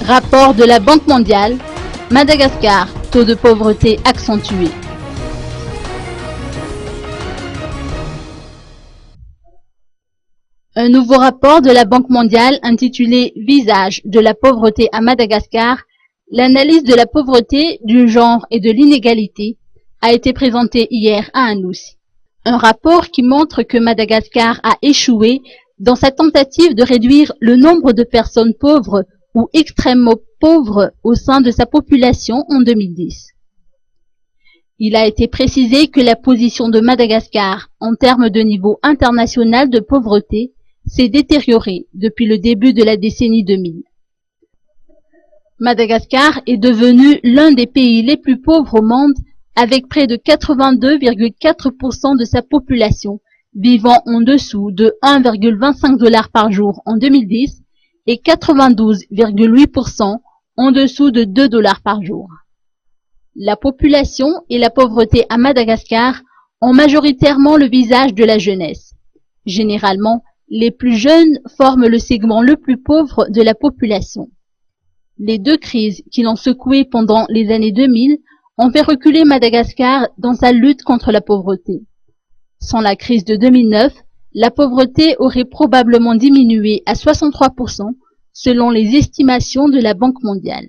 Rapport de la Banque mondiale, Madagascar, taux de pauvreté accentué. Un nouveau rapport de la Banque mondiale intitulé « Visage de la pauvreté à Madagascar », l'analyse de la pauvreté, du genre et de l'inégalité a été présenté hier à Anoussi. Un rapport qui montre que Madagascar a échoué dans sa tentative de réduire le nombre de personnes pauvres ou extrêmement pauvres au sein de sa population en 2010. Il a été précisé que la position de Madagascar en termes de niveau international de pauvreté s'est détériorée depuis le début de la décennie 2000. Madagascar est devenu l'un des pays les plus pauvres au monde avec près de 82,4% de sa population vivant en dessous de 1,25 $ par jour en 2010 et 92,8% en dessous de 2 $ par jour. La population et la pauvreté à Madagascar ont majoritairement le visage de la jeunesse. Généralement, les plus jeunes forment le segment le plus pauvre de la population. Les deux crises qui l'ont secoué pendant les années 2000 ont fait reculer Madagascar dans sa lutte contre la pauvreté. Sans la crise de 2009, la pauvreté aurait probablement diminué à 63% selon les estimations de la Banque mondiale.